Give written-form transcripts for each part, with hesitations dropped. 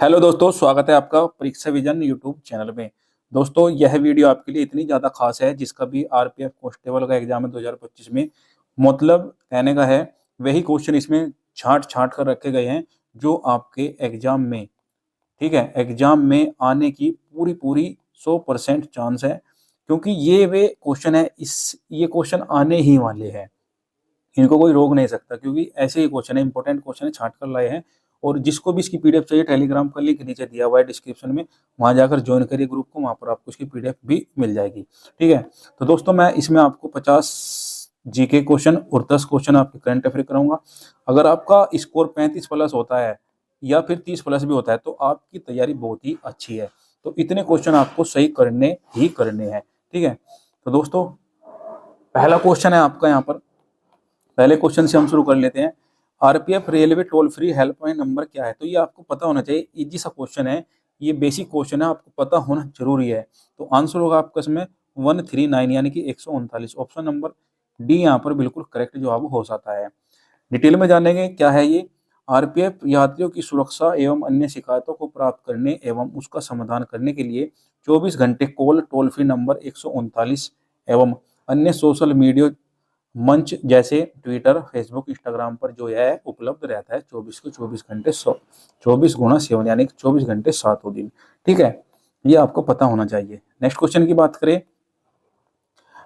Hello दोस्तों, स्वागत है आपका परीक्षा विजन यूट्यूब चैनल में। दोस्तों, यह वीडियो आपके लिए इतनी ज़्यादा खास है, जिसका भी आरपीएफ कांस्टेबल का एग्जाम है 2025 में। मतलब कहने का है, वही क्वेश्चन इसमें छांट छांट कर रखे गए हैं जो आपके एग्जाम में, ठीक है, एग्जाम में आने की पूरी पूरी 100% चांस है। क्योंकि ये वे क्वेश्चन है, ये क्वेश्चन आने ही वाले हैं, इनको कोई रोक नहीं सकता। क्योंकि ऐसे ही क्वेश्चन है, इंपॉर्टेंट क्वेश्चन है, छांट कर लाए हैं। और जिसको भी इसकी पीडीएफ चाहिए, टेलीग्राम का लिंक नीचे दिया हुआ है डिस्क्रिप्शन में, वहां जाकर ज्वाइन करिए ग्रुप को, वहां पर आपको इसकी पीडीएफ भी मिल जाएगी। ठीक है, तो दोस्तों मैं इसमें आपको 50 जीके क्वेश्चन और 10 क्वेश्चन आपके करंट अफेयर कराऊंगा। अगर आपका स्कोर 35 प्लस होता है या फिर 30 प्लस भी होता है, तो आपकी तैयारी बहुत ही अच्छी है। तो इतने क्वेश्चन आपको सही करने ही करने हैं। ठीक है, तो दोस्तों पहला क्वेश्चन है आपका यहाँ पर। पहले क्वेश्चन से हम शुरू कर लेते हैं। RPF railway toll free helpline number क्या है? तो ये आपको पता होना चाहिए, इजी सा क्वेश्चन है, ये बेसिक क्वेश्चन है, आपको पता होना जरूरी है। तो आंसर होगा आपका इसमें 139 यानी कि 139। ऑप्शन नंबर डी यहाँ पर बिल्कुल करेक्ट जवाब हो सकता है। डिटेल में जानेंगे क्या है ये। आरपीएफ यात्रियों की सुरक्षा एवं अन्य शिकायतों को प्राप्त करने एवं उसका समाधान करने के लिए 24 घंटे कॉल टोल फ्री नंबर 139 एवं अन्य सोशल मीडिया मंच जैसे ट्विटर, फेसबुक, इंस्टाग्राम पर जो है उपलब्ध रहता है 24 के 24 घंटे 24 गुणा 7 यानी 24 घंटे 7 दिन। ठीक है, ये आपको पता होना चाहिए। नेक्स्ट क्वेश्चन की बात करें,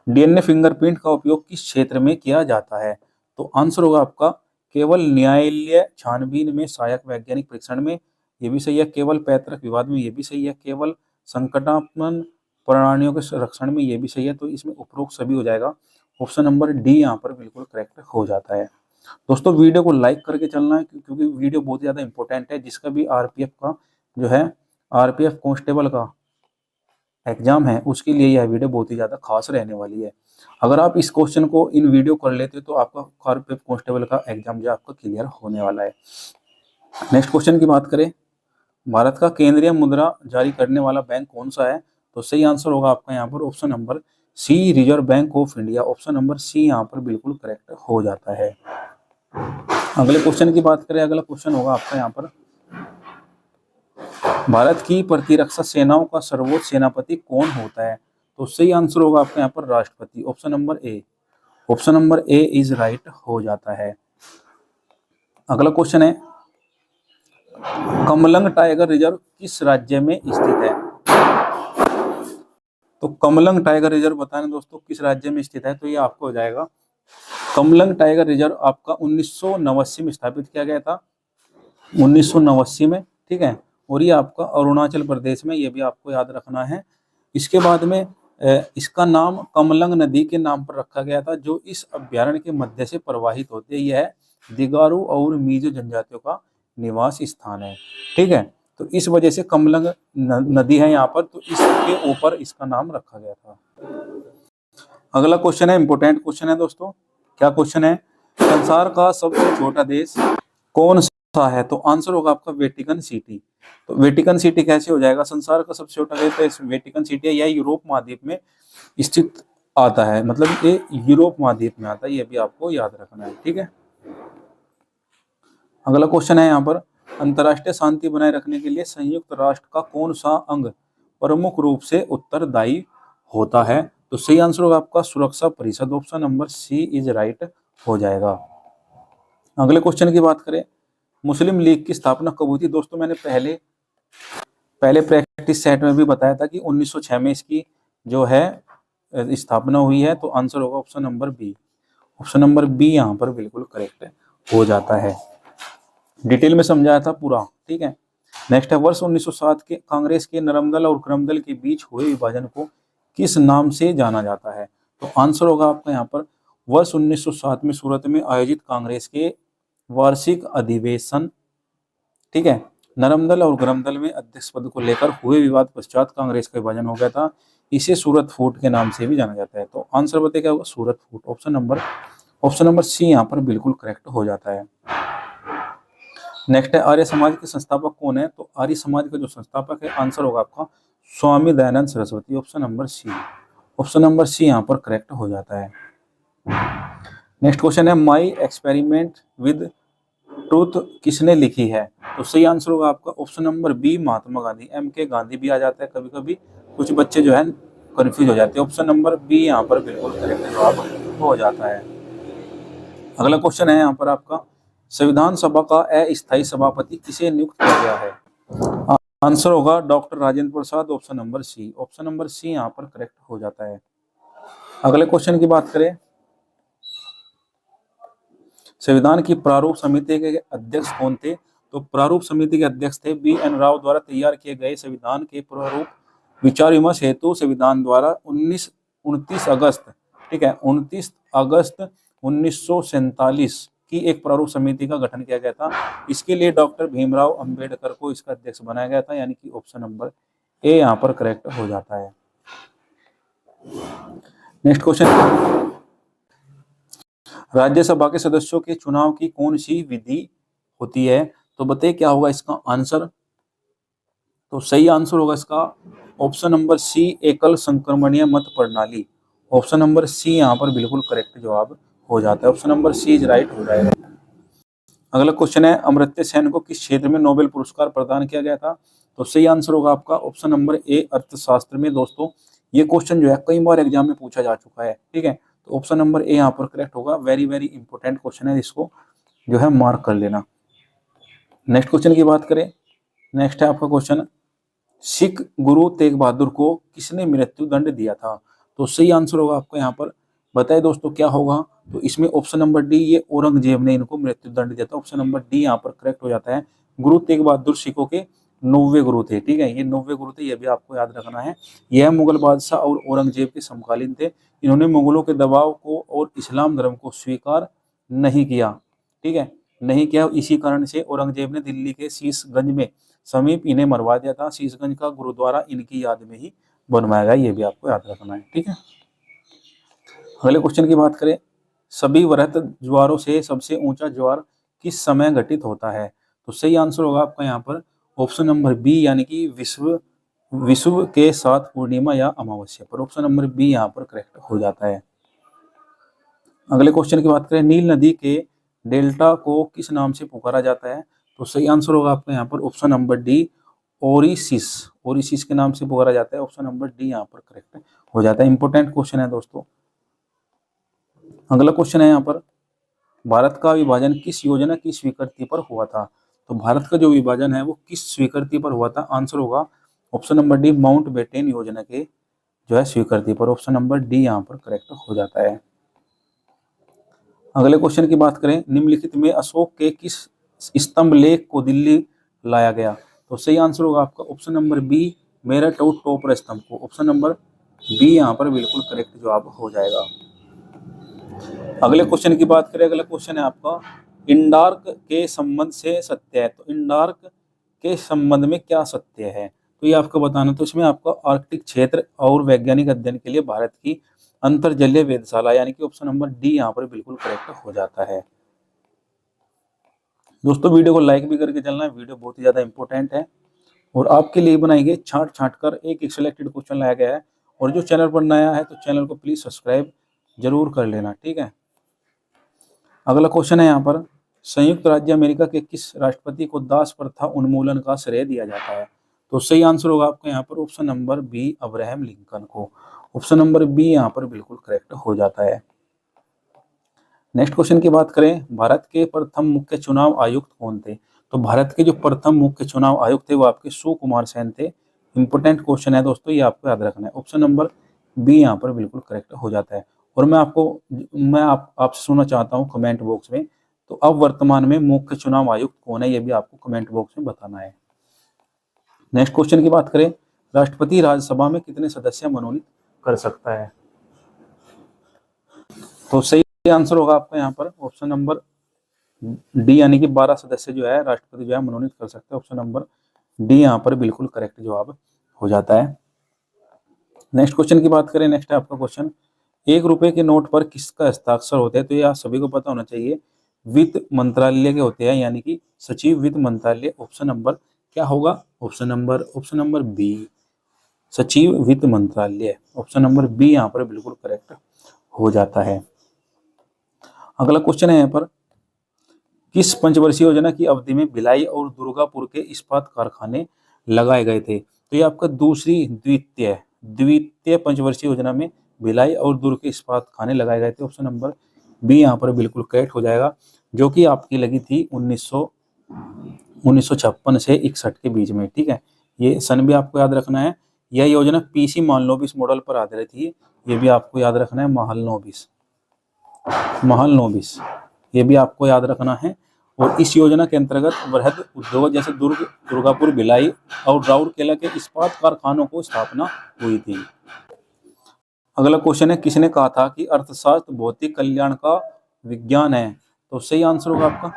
डीएनए फिंगरप्रिंट का उपयोग किस क्षेत्र में किया जाता है? तो आंसर होगा आपका केवल न्यायालय छानबीन में, सहायक वैज्ञानिक परीक्षण में, ये भी सही है। केवल पैतृक विवाद में, ये भी सही है। केवल संकटात्मक प्राणियों के संरक्षण में, ये भी सही है। तो इसमें उपरोक्त सभी हो जाएगा। ऑप्शन नंबर डी यहाँ पर बिल्कुल करेक्ट हो जाता है। दोस्तों वीडियो को लाइक करके चलना है, क्योंकि वीडियो बहुत ज़्यादा इंपॉर्टेंट है। जिसका भी आरपीएफ का जो है, आरपीएफ कांस्टेबल का एग्जाम है, उसके लिए यह वीडियो बहुत ही ज़्यादा खास रहने वाली है। अगर आप इस क्वेश्चन को इन वीडियो कर लेते हो, तो आपका आरपीएफ कांस्टेबल का एग्जाम जो आपका क्लियर होने वाला है। नेक्स्ट क्वेश्चन की बात करें, भारत का केंद्रीय मुद्रा जारी करने वाला बैंक कौन सा है? तो सही आंसर होगा आपका यहाँ पर option number C, Reserve Bank of India. Option number C यहाँ पर बिल्कुल करेक्ट हो जाता है। अगले क्वेश्चन की बात करें, अगला क्वेश्चन होगा आपका यहाँ पर, भारत की प्रतिरक्षा सेनाओं का सर्वोच्च सेनापति कौन होता है? तो सही आंसर होगा आपका यहाँ पर राष्ट्रपति। Option number A, option number A is right हो जाता है। अगला क्वेश्चन है, कमलंग टाइगर रिजर्व किस राज्य में स्थित है? तो कमलंग टाइगर रिजर्व बताना दोस्तों किस राज्य में स्थित है? तो ये आपको हो जाएगा, कमलंग टाइगर रिजर्व आपका 1989 में स्थापित किया गया था, 1989 में। ठीक है, और ये आपका अरुणाचल प्रदेश में, ये भी आपको याद रखना है। इसके बाद में इसका नाम कमलंग नदी के नाम पर रखा गया था, जो इस अभ्यारण्य के मध्य से प्रवाहित होती है। यह दिगारू और मीजो जनजातियों का निवास स्थान है। ठीक है, तो इस वजह से कमलंग नदी है यहाँ पर, तो इसके ऊपर इसका नाम रखा गया था। अगला क्वेश्चन है, इंपोर्टेंट क्वेश्चन है दोस्तों। क्या क्वेश्चन है, संसार का सबसे छोटा देश कौन सा है? तो आंसर होगा आपका वेटिकन सिटी। तो वेटिकन सिटी कैसे हो जाएगा? संसार का सबसे छोटा देश तो वेटिकन सिटी है। यह यूरोप महाद्वीप में स्थित आता है, मतलब ये यूरोप महाद्वीप में आता है, ये भी आपको याद रखना है। ठीक है, अगला क्वेश्चन है यहाँ पर, अंतर्राष्ट्रीय शांति बनाए रखने के लिए संयुक्त राष्ट्र का कौन सा अंग प्रमुख रूप से उत्तरदायी होता है? तो सही आंसर होगा आपका सुरक्षा परिषद। Option number C is right हो जाएगा। अगले क्वेश्चन की बात करें, मुस्लिम लीग की स्थापना कब हुई थी? दोस्तों मैंने पहले प्रैक्टिस सेट में भी बताया था कि 1906 में इसकी जो है स्थापना हुई है। तो आंसर होगा option number B. Option number B यहाँ पर बिल्कुल करेक्ट हो जाता है। डिटेल में समझाया था पूरा। ठीक है, नेक्स्ट है, वर्ष 1907 के कांग्रेस के नरम दल और क्रम दल के बीच हुए विभाजन को किस नाम से जाना जाता है? तो आंसर होगा आपका यहाँ पर, वर्ष 1907 में सूरत में आयोजित कांग्रेस के वार्षिक अधिवेशन, ठीक है, नरम दल और गरम दल में अध्यक्ष पद को लेकर हुए विवाद पश्चात कांग्रेस का विभाजन हो गया था। इसे सूरत फूट के नाम से भी जाना जाता है। तो आंसर बताइए क्या होगा? सूरत फूट। ऑप्शन नंबर सी यहाँ पर बिल्कुल करेक्ट हो जाता है। नेक्स्ट है, आर्य समाज के संस्थापक कौन है? तो आर्य समाज का जो संस्थापक है, आंसर होगा आपका Swami Dayanand Saraswati. Option number C. Option number C यहाँ पर करेक्ट हो जाता है। नेक्स्ट क्वेश्चन है, माई एक्सपेरिमेंट विद ट्रूथ किसने लिखी है? तो सही आंसर होगा आपका option number B Mahatma Gandhi. M के गांधी भी आ जाता है कभी कभी, कुछ बच्चे जो है कंफ्यूज हो जाते हैं। ऑप्शन नंबर बी यहाँ पर बिल्कुल करेक्ट जवाब हो जाता है। अगला क्वेश्चन है यहाँ पर आपका, संविधान सभा का अस्थायी सभापति किसे नियुक्त किया गया है? आंसर होगा doctor Rajendra Prasad, option number C. Option number C यहाँ पर करेक्ट हो जाता है। अगले क्वेश्चन की बात करें, संविधान की प्रारूप समिति के अध्यक्ष कौन थे? तो प्रारूप समिति के अध्यक्ष थे बी एन राव द्वारा तैयार किए गए संविधान के प्रारूप विचार विमर्श हेतु संविधान द्वारा 29 अगस्त, ठीक है, 29 अगस्त 1947 की एक प्रारूप समिति का गठन किया गया था। इसके लिए डॉक्टर भीमराव अंबेडकर को इसका अध्यक्ष बनाया गया था, यानी कि ऑप्शन नंबर ए यहाँ पर करेक्ट हो जाता है। नेक्स्ट क्वेश्चन, राज्यसभा के सदस्यों के चुनाव की कौन सी विधि होती है? तो बताइए क्या होगा इसका आंसर? तो सही आंसर होगा इसका ऑप्शन नंबर सी, एकल संक्रमणीय मत प्रणाली। ऑप्शन नंबर सी यहाँ पर बिल्कुल करेक्ट जवाब हो जाता है। Option number C is right हो जाएगा। अगला क्वेश्चन है, अमर्त्य सेन को किस क्षेत्र में नोबेल पुरस्कार प्रदान किया गया था? तो सही आंसर होगा आपका ऑप्शन नंबर ए, अर्थशास्त्र में। दोस्तों ये क्वेश्चन जो है कई बार एग्जाम में पूछा जा चुका है, ठीक है, तो ऑप्शन नंबर ए यहाँ पर करेक्ट होगा। वेरी वेरी इंपॉर्टेंट क्वेश्चन है, इसको जो है मार्क कर लेना। नेक्स्ट क्वेश्चन की बात करें, नेक्स्ट है आपका क्वेश्चन, सिख गुरु तेग बहादुर को किसने मृत्यु दंड दिया था? तो सही आंसर होगा आपका यहाँ पर, बताए दोस्तों क्या होगा? तो इसमें ऑप्शन नंबर डी, ये औरंगजेब ने इनको मृत्यु दंड दिया था। ऑप्शन नंबर डी यहाँ पर करेक्ट हो जाता है। गुरु तेग बहादुर सिखों के 90 गुरु थे, ठीक है, ये 90 गुरु थे, ये भी आपको याद रखना है। यह मुगल बादशाह और औरंगजेब के समकालीन थे। इन्होंने मुगलों के दबाव को और इस्लाम धर्म को स्वीकार नहीं किया, ठीक है, नहीं किया। इसी कारण से औरंगजेब ने दिल्ली के शीशगंज में समीप इन्हें मरवा दिया था। शीशगंज का गुरुद्वारा इनकी याद में ही बनवाया गया, ये भी आपको याद रखना है, ठीक है। अगले क्वेश्चन की बात करें, सभी वृहत ज्वारों से सबसे ऊंचा ज्वार किस समय घटित होता है? तो सही आंसर होगा आपका यहाँ पर ऑप्शन नंबर बी, यानी कि विश्व के साथ पूर्णिमा या अमावस्या पर। ऑप्शन नंबर बी यहाँ पर करेक्ट हो जाता है। अगले क्वेश्चन की बात करें, नील नदी के डेल्टा को किस नाम से पुकारा जाता है? तो सही आंसर होगा आपका यहाँ पर ऑप्शन नंबर डी, ओरिसिस। ओरिसिस के नाम से पुकारा जाता है। ऑप्शन नंबर डी यहाँ पर करेक्ट हो जाता है। इंपॉर्टेंट क्वेश्चन है दोस्तों। अगला क्वेश्चन है यहाँ पर, भारत का विभाजन किस योजना की स्वीकृति पर हुआ था? तो भारत का जो विभाजन है वो किस स्वीकृति पर हुआ था? आंसर होगा option number D, mount Batten योजना के जो है स्वीकृति पर। ऑप्शन नंबर डी यहाँ पर करेक्ट हो जाता है। अगले क्वेश्चन की बात करें, निम्नलिखित में अशोक के किस स्तंभ लेख को दिल्ली लाया गया? तो सही आंसर होगा आपका ऑप्शन नंबर बी, मेरठ और टोपर स्तंभ को। ऑप्शन नंबर बी यहाँ पर बिल्कुल करेक्ट जवाब हो जाएगा। अगले क्वेश्चन की बात करें, अगला क्वेश्चन है आपका, इंडार्क के संबंध से सत्य है। तो इंडार्क के संबंध में क्या सत्य है? तो ये आपको बताना। तो इसमें आपका आर्कटिक क्षेत्र और वैज्ञानिक अध्ययन के लिए भारत की अंतरजलीय वेधशाला, यानी कि ऑप्शन नंबर डी यहाँ पर बिल्कुल करेक्ट हो जाता है। दोस्तों वीडियो को लाइक भी करके चलना है, वीडियो बहुत ही ज्यादा इंपॉर्टेंट है और आपके लिए बनाई गई छांट कर एक सिलेक्टेड क्वेश्चन लाया गया है। और जो चैनल पर नया है तो चैनल को प्लीज सब्सक्राइब जरूर कर लेना, ठीक है। अगला क्वेश्चन है यहाँ पर, संयुक्त राज्य अमेरिका के किस राष्ट्रपति को दास प्रथा उन्मूलन का श्रेय दिया जाता है? तो सही आंसर होगा आपका यहाँ पर option number B, Abraham Lincoln को। ऑप्शन नंबर बी यहाँ पर बिल्कुल करेक्ट हो जाता है। नेक्स्ट क्वेश्चन की बात करें, भारत के प्रथम मुख्य चुनाव आयुक्त कौन थे? तो भारत के जो प्रथम मुख्य चुनाव आयुक्त थे वो आपके सुकुमार सेन थे। इंपोर्टेंट क्वेश्चन है दोस्तों, ये आपको याद रखना है। ऑप्शन नंबर बी यहाँ पर बिल्कुल करेक्ट हो जाता है। और मैं आपसे सुनना चाहता हूँ कमेंट बॉक्स में, तो अब वर्तमान में मुख्य चुनाव आयुक्त कौन है, ये भी आपको कमेंट बॉक्स में बताना है। नेक्स्ट क्वेश्चन की बात करें, राष्ट्रपति राज्यसभा में कितने सदस्य मनोनीत कर सकता है? तो सही आंसर होगा आपका यहाँ पर ऑप्शन नंबर डी, यानी कि 12 सदस्य जो है राष्ट्रपति जो है मनोनीत कर सकते हैं। ऑप्शन नंबर डी यहाँ पर बिल्कुल करेक्ट जवाब हो जाता है। नेक्स्ट क्वेश्चन की बात करें, नेक्स्ट है आपका क्वेश्चन, 1 रुपए के नोट पर किसका हस्ताक्षर होता है? तो ये आप सभी को पता होना चाहिए, वित्त मंत्रालय के होते हैं, यानी कि सचिव वित्त मंत्रालय। ऑप्शन नंबर क्या होगा? ऑप्शन नंबर बी, सचिव वित्त मंत्रालय। ऑप्शन नंबर बी यहाँ पर बिल्कुल करेक्ट हो जाता है। अगला क्वेश्चन है यहाँ पर, किस पंचवर्षीय योजना की अवधि में भिलाई और दुर्गापुर के इस्पात कारखाने लगाए गए थे? तो ये आपका दूसरी द्वितीय द्वितीय पंचवर्षीय योजना में भिलाई और दुर्ग के इस्पात खाने लगाए गए थे। ऑप्शन नंबर बी यहाँ पर बिल्कुल करेक्ट हो जाएगा, जो कि आपकी लगी थी 1956 से 61 के बीच में। ठीक है, ये सन भी आपको याद रखना है। यह योजना पीसी महालनोबिस मॉडल पर आधारित थी, ये भी आपको याद रखना है। महालनोबिस ये भी आपको याद रखना है। और इस योजना के अंतर्गत वृहद उद्योग जैसे दुर्ग, दुर्गापुर, भिलाई और राउरकेला के इस्पात कारखानों को स्थापना हुई थी। अगला क्वेश्चन है, किसने कहा था कि अर्थशास्त्र भौतिक कल्याण का विज्ञान है? तो सही आंसर होगा आपका,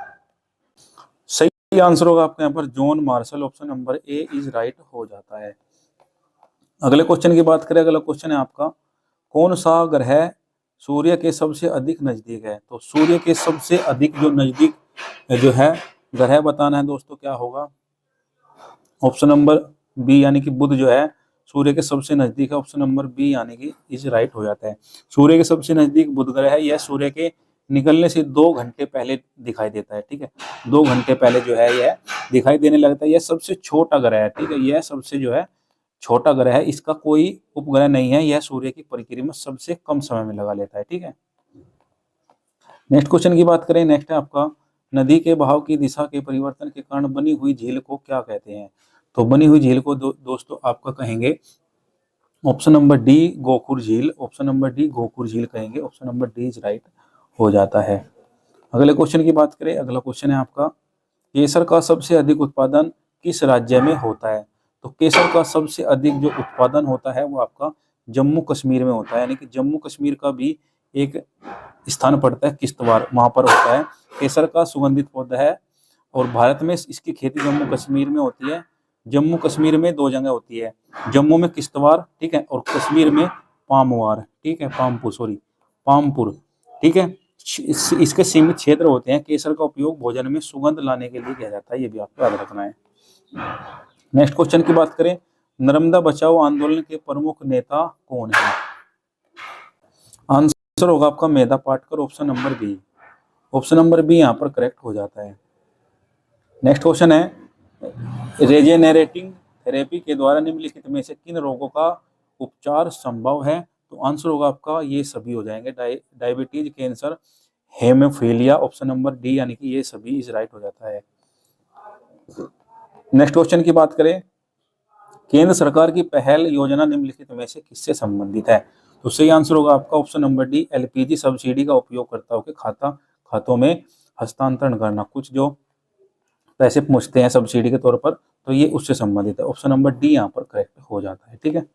सही आंसर होगा आपका यहाँ पर John Marshall. Option number A is right हो जाता है। अगले क्वेश्चन की बात करें, अगला क्वेश्चन है आपका, कौन सा ग्रह सूर्य के सबसे अधिक नजदीक है? तो सूर्य के सबसे अधिक जो नजदीक जो है ग्रह बताना है दोस्तों, क्या होगा? ऑप्शन नंबर बी यानी कि बुध जो है सूर्य के सबसे नजदीक है। ऑप्शन नंबर बी यानी कि इज राइट हो जाता है। सूर्य के सबसे नजदीक बुध ग्रह है। यह सूर्य के निकलने से 2 घंटे पहले दिखाई देता है। ठीक है, 2 घंटे पहले जो है यह दिखाई देने लगता है। यह सबसे छोटा ग्रह है। ठीक है, यह सबसे जो है छोटा ग्रह है, इसका कोई उपग्रह नहीं है। यह सूर्य की परिक्रमा सबसे कम समय में लगा लेता है। ठीक है, नेक्स्ट क्वेश्चन की बात करें। नेक्स्ट है आपका, नदी के बहाव की दिशा के परिवर्तन के कारण बनी हुई झील को क्या कहते हैं? तो बनी हुई झील को दोस्तों आपका कहेंगे ऑप्शन नंबर डी गोकुर झील। ऑप्शन नंबर डी गोकुर झील कहेंगे। Option number D is right हो जाता है। अगले क्वेश्चन की बात करें, अगला क्वेश्चन है आपका, केसर का सबसे अधिक उत्पादन किस राज्य में होता है? तो केसर का सबसे अधिक जो उत्पादन होता है वो आपका जम्मू कश्मीर में होता है। यानी कि जम्मू कश्मीर का भी एक स्थान पड़ता है किश्तवाड़, वहां पर होता है। केसर का सुगंधित पौधा है और भारत में इसकी खेती जम्मू कश्मीर में होती है। जम्मू कश्मीर में 2 जगह होती है, जम्मू में किश्तवाड़, ठीक है, और कश्मीर में पामवार, ठीक है, पामपुर, ठीक है। इसके सीमित क्षेत्र होते हैं। केसर का उपयोग भोजन में सुगंध लाने के लिए किया जाता है, ये भी आपको याद रखना है। नेक्स्ट क्वेश्चन की बात करें, नर्मदा बचाओ आंदोलन के प्रमुख नेता कौन है? आंसर होगा आपका Medha Patkar. Option number B, option number B यहाँ पर करेक्ट हो जाता है। नेक्स्ट क्वेश्चन है, रेजेनेरेटिंग थेरेपी के द्वारा निम्नलिखित में से किन रोगों का उपचार संभव है? तो आंसर होगा आपका ये सभी हो जाएंगे, diabetes, cancer, haemophilia. Option number D यानी कि ये सभी इज राइट हो जाता है। नेक्स्ट क्वेश्चन की बात करें, केंद्र सरकार की पहल योजना निम्नलिखित में से किससे संबंधित है? तो सही आंसर होगा आपका option number D, LPG subsidy का उपयोगकर्ताओं के खातों में हस्तांतरण करना। कुछ जो पैसे पहुंचते हैं सब्सिडी के तौर पर, तो ये उससे संबंधित है। ऑप्शन नंबर डी यहाँ पर करेक्ट हो जाता है। ठीक है,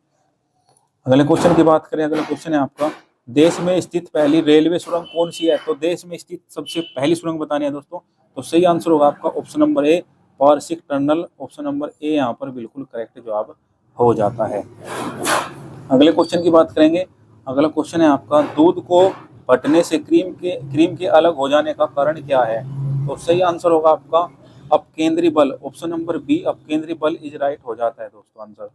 अगले क्वेश्चन की बात करें, अगला क्वेश्चन है आपका, देश में स्थित पहली रेलवे सुरंग कौन सी है? तो देश में स्थित सबसे पहली सुरंग बतानी है दोस्तों, तो सही आंसर होगा आपका option number A, Parsik tunnel. Option number A यहाँ पर बिल्कुल करेक्ट जवाब हो जाता है। अगले क्वेश्चन की बात करेंगे, अगला क्वेश्चन है आपका, दूध को फटने से क्रीम के अलग हो जाने का कारण क्या है? तो सही आंसर होगा आपका अपकेंद्री बल। ऑप्शन नंबर बी, अपकेंद्री बल इज राइट हो जाता है दोस्तों आंसर।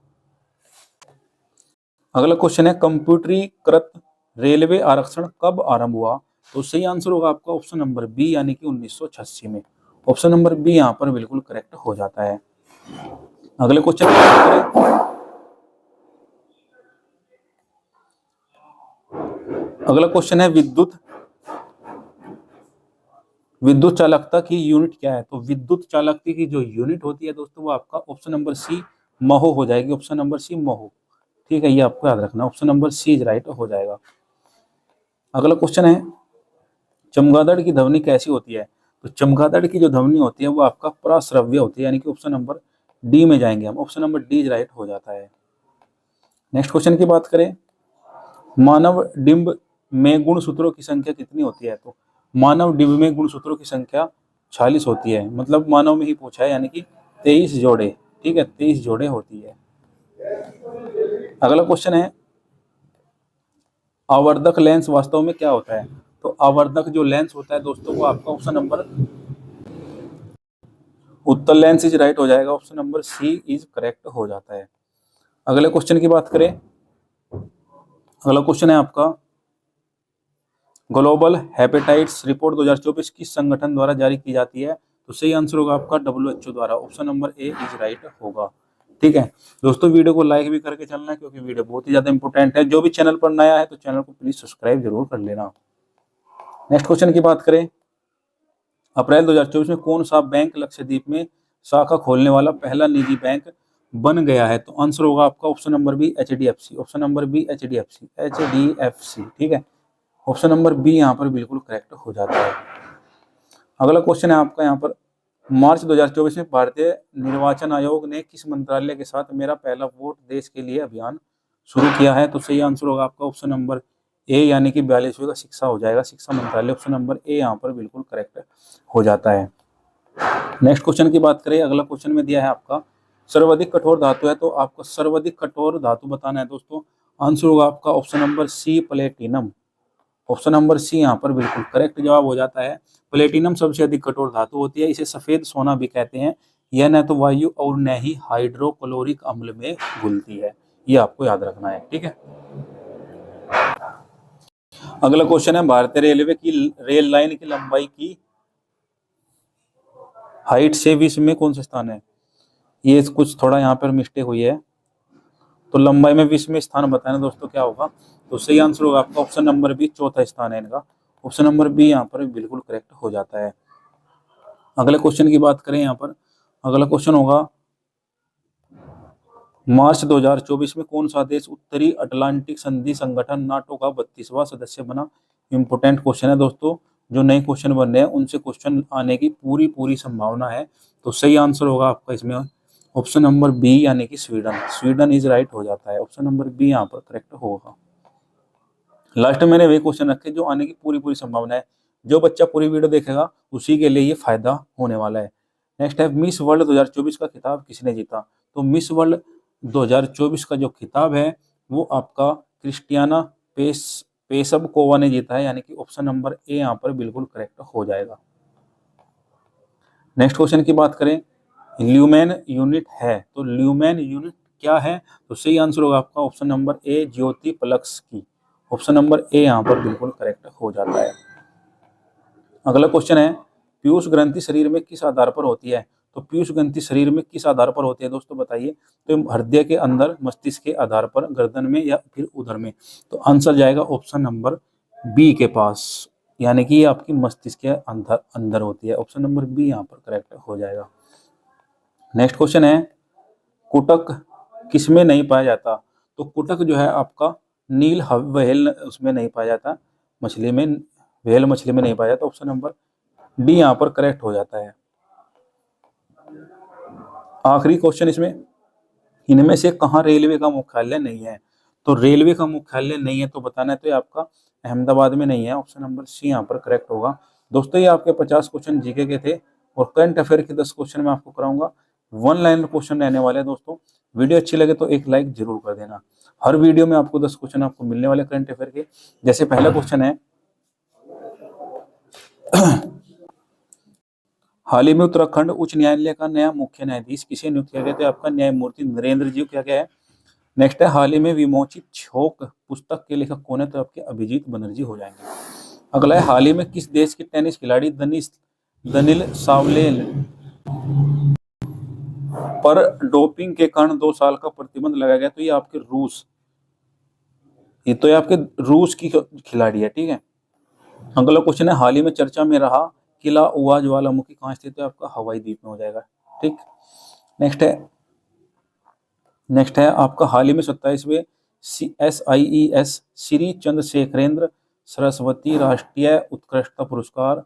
अगला क्वेश्चन है, कंप्यूटरीकृत रेलवे आरक्षण कब आरंभ हुआ? तो सही आंसर होगा आपका ऑप्शन नंबर बी यानी कि 1986 में। ऑप्शन नंबर बी यहाँ पर बिल्कुल करेक्ट हो जाता है। अगले क्वेश्चन अगला क्वेश्चन है, विद्युत चालकता की यूनिट क्या है? तो विद्युत चालकता की जो यूनिट होती है दोस्तों वो आपका ऑप्शन नंबर सी महो हो जाएगी। ऑप्शन नंबर सी महो, ठीक है, ये आपको याद रखना। Option number C is right हो जाएगा। अगला क्वेश्चन है, चमगादड़ की ध्वनि कैसी होती है? तो चमगादड़ की जो ध्वनि होती है वो आपका प्रश्रव्य होती है, यानी कि ऑप्शन नंबर डी में जाएंगे हम। Option number D is right हो जाता है। नेक्स्ट क्वेश्चन की बात करें, मानव डिंब में गुणसूत्रों की संख्या कितनी होती है? तो मानव डिंब में गुणसूत्रों की संख्या 46 होती है, मतलब मानव में ही पूछा है, यानी कि 23 जोड़े, ठीक है, 23 जोड़े होती है। अगला क्वेश्चन है, आवर्धक लेंस वास्तव में क्या होता है? तो आवर्धक जो लेंस होता है दोस्तों वो आपका ऑप्शन नंबर उत्तर लेंस इज राइट हो जाएगा। Option number C is correct हो जाता है। अगले क्वेश्चन की बात करें, अगला क्वेश्चन है आपका, ग्लोबल हेपेटाइटिस रिपोर्ट 2024 किस संगठन द्वारा जारी की जाती है? तो सही आंसर होगा आपका WHO द्वारा। Option number A is right होगा। ठीक है दोस्तों, वीडियो को लाइक भी करके चलना है क्योंकि वीडियो बहुत ही ज्यादा इंपॉर्टेंट है। जो भी चैनल पर नया है तो चैनल को प्लीज सब्सक्राइब जरूर कर लेना। नेक्स्ट क्वेश्चन की बात करें, अप्रैल 2024 में कौन सा बैंक लक्षद्वीप में शाखा खोलने वाला पहला निजी बैंक बन गया है? तो आंसर होगा आपका option number B HDFC। Option number B HDFC। ठीक है, ऑप्शन नंबर बी यहाँ पर बिल्कुल करेक्ट हो जाता है। अगला क्वेश्चन है आपका यहाँ पर, मार्च 2024 में भारतीय निर्वाचन आयोग ने किस मंत्रालय के साथ मेरा पहला वोट देश के लिए अभियान शुरू किया है? तो सही आंसर होगा आपका ऑप्शन नंबर ए यानी कि 42वें का शिक्षा हो जाएगा, शिक्षा मंत्रालय। ऑप्शन नंबर ए यहाँ पर बिल्कुल करेक्ट हो जाता है। नेक्स्ट क्वेश्चन की बात करें, अगला क्वेश्चन में दिया है आपका सर्वाधिक कठोर धातु है, तो आपको सर्वाधिक कठोर धातु बताना है दोस्तों। आंसर होगा आपका option number C platinum. Option number C यहाँ पर बिल्कुल करेक्ट जवाब हो जाता है। प्लेटिनम सबसे अधिक कठोर धातु होती है, इसे सफेद सोना भी कहते हैं। यह न तो वायु और न ही हाइड्रोक्लोरिक अम्ल में घुलती है, ये आपको याद रखना है। ठीक है, अगला क्वेश्चन है, भारतीय रेलवे की रेल लाइन की लंबाई की हाइट से विश्व में कौन सा स्थान है? ये कुछ थोड़ा यहाँ पर मिस्टेक हुई है, तो लंबाई में विश्व में स्थान बताना दोस्तों क्या होगा? तो सही आंसर होगा आपका ऑप्शन नंबर बी, चौथा स्थान है इनका। ऑप्शन नंबर बी यहाँ पर बिल्कुल करेक्ट हो जाता है। अगले क्वेश्चन की बात करें यहाँ पर, अगला क्वेश्चन होगा, मार्च 2024 में कौन सा देश उत्तरी अटलांटिक संधि संगठन नाटो का 32वां सदस्य बना? इंपोर्टेंट क्वेश्चन है दोस्तों, जो नए क्वेश्चन बन रहे हैं उनसे क्वेश्चन आने की पूरी संभावना है। तो सही आंसर होगा आपका इसमें ऑप्शन नंबर बी यानी कि स्वीडन। स्वीडन इज राइट हो जाता है। ऑप्शन नंबर बी यहाँ पर करेक्ट होगा। लास्ट में मैंने वही क्वेश्चन रखे जो आने की पूरी संभावना है। जो बच्चा पूरी वीडियो देखेगा उसी के लिए ये फायदा होने वाला है। नेक्स्ट है, मिस वर्ल्ड 2024 का खिताब किसने जीता? तो मिस वर्ल्ड 2024 का जो खिताब है वो आपका क्रिस्टियाना पेशबकोवा ने जीता है, यानी कि ऑप्शन नंबर ए यहाँ पर बिल्कुल करेक्ट हो जाएगा। नेक्स्ट क्वेश्चन की बात करें, ल्यूमेन यूनिट है, तो ल्यूमेन यूनिट क्या है? तो सही आंसर होगा आपका ऑप्शन नंबर ए ज्योति पलक्स की। ऑप्शन नंबर ए यहाँ पर बिल्कुल करेक्ट हो जाता है। अगला क्वेश्चन है, पीयूष ग्रंथि शरीर में किस आधार पर होती है? तो पीयूष ग्रंथि शरीर में किस आधार पर होती है दोस्तों बताइए? तो हृदय के अंदर, मस्तिष्क के आधार पर, गर्दन में या फिर उधर में? तो आंसर जाएगा ऑप्शन नंबर बी के पास, यानी कि ये आपकी मस्तिष्क के अंदर होती है। ऑप्शन नंबर बी यहाँ पर करेक्ट हो जाएगा। नेक्स्ट क्वेश्चन है, कुटक किसमें नहीं पाया जाता? तो कुटक जो है आपका नील व्हेल उसमें नहीं पाया जाता, मछली में, व्हेल मछली में नहीं पाया जाता। ऑप्शन नंबर डी यहाँ पर करेक्ट हो जाता है। आखिरी क्वेश्चन इसमें, इनमें से कहाँ रेलवे का मुख्यालय नहीं है? तो रेलवे का मुख्यालय नहीं है तो बताना है, तो ये आपका अहमदाबाद में नहीं है। ऑप्शन नंबर सी यहाँ पर करेक्ट होगा। दोस्तों ये आपके 50 क्वेश्चन जीके के थे और करंट अफेयर के 10 क्वेश्चन मैं आपको कराऊंगा। 1 लाइन क्वेश्चन रहने वाले हैं दोस्तों। वीडियो अच्छी लगे तो एक लाइक जरूर कर देना। हर वीडियो में आपको 10 क्वेश्चन आपको मिलने वाले करंट अफेयर के। जैसे पहला क्वेश्चन है, हाल ही में उत्तराखंड उच्च न्यायालय का नया मुख्य न्यायाधीश किसे नियुक्त किया गया? तो आपका न्यायमूर्ति नरेंद्र जी क्या गया है। नेक्स्ट है, हाल ही में विमोचित छोक पुस्तक के लेखक कौन है? तो आपके अभिजीत बनर्जी हो जाएंगे। अगला है, हाल ही में किस देश के टेनिस खिलाड़ी दनिल सावलेल पर डोपिंग के कारण 2 साल का प्रतिबंध लगाया गया? तो ये आपके रूस, ये तो ये आपके रूस की खिलाड़ी है। ठीक है, अगला क्वेश्चन है, हाल ही में चर्चा में रहा किला उवा ज्वालामुखी कहाँ स्थित है? आपका हवाई द्वीप में हो जाएगा। ठीक, नेक्स्ट है आपका, हाल ही में 27वें SIES श्री चंद्रशेखरेंद्र सरस्वती राष्ट्रीय उत्कृष्टता पुरस्कार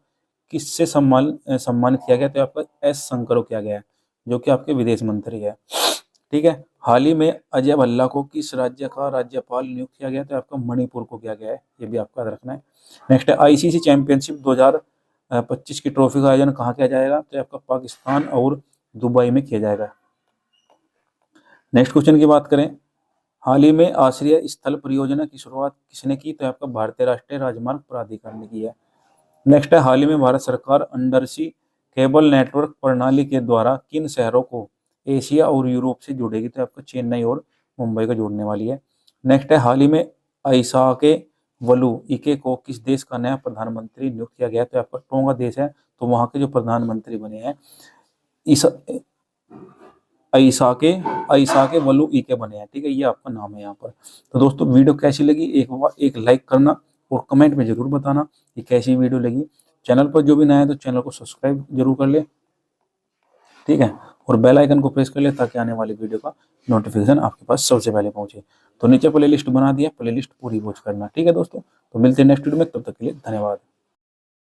किससे सम्मानित किया गया? तो आपका S शंकर को किया गया है, जो कि आपके विदेश मंत्री है। ठीक है, हाल ही में अजय भल्ला को किस राज्य का राज्यपाल नियुक्त किया गया? तो आपका मणिपुर को किया गया है, ये भी आपका याद रखना है। नेक्स्ट है, ICC चैंपियनशिप 2025 की ट्रॉफी का आयोजन कहाँ किया जाएगा? तो आपका पाकिस्तान और दुबई में किया जाएगा। नेक्स्ट क्वेश्चन की बात करें, हाल ही में आश्रय स्थल परियोजना की शुरुआत किसने की? तो आपका भारतीय राष्ट्रीय राजमार्ग प्राधिकरण ने की है। नेक्स्ट है, हाल ही में भारत सरकार अंडरसी केबल नेटवर्क प्रणाली के द्वारा किन शहरों को एशिया और यूरोप से जुड़ेगी? तो आपका चेन्नई और मुंबई को जोड़ने वाली है। नेक्स्ट है, हाल ही में आईसा के वलू इके को किस देश का नया प्रधानमंत्री नियुक्त किया गया? तो आपका टोंगा देश है, तो वहां के जो प्रधानमंत्री बने हैं इस ऐसा के वलू इके बने हैं। ठीक है, ये आपका नाम है यहाँ पर। तो दोस्तों वीडियो कैसी लगी एक लाइक करना और कमेंट में जरूर बताना कि कैसी वीडियो लगी। चैनल पर जो भी नया है तो चैनल को सब्सक्राइब जरूर कर ले, ठीक है, और बेल आइकन को प्रेस कर ले ताकि आने वाली वीडियो का नोटिफिकेशन आपके पास सबसे पहले पहुंचे। तो नीचे प्लेलिस्ट बना दिया, प्लेलिस्ट पूरी वॉच करना। ठीक है दोस्तों, तो मिलते हैं नेक्स्ट वीडियो में, तब तक के लिए धन्यवाद।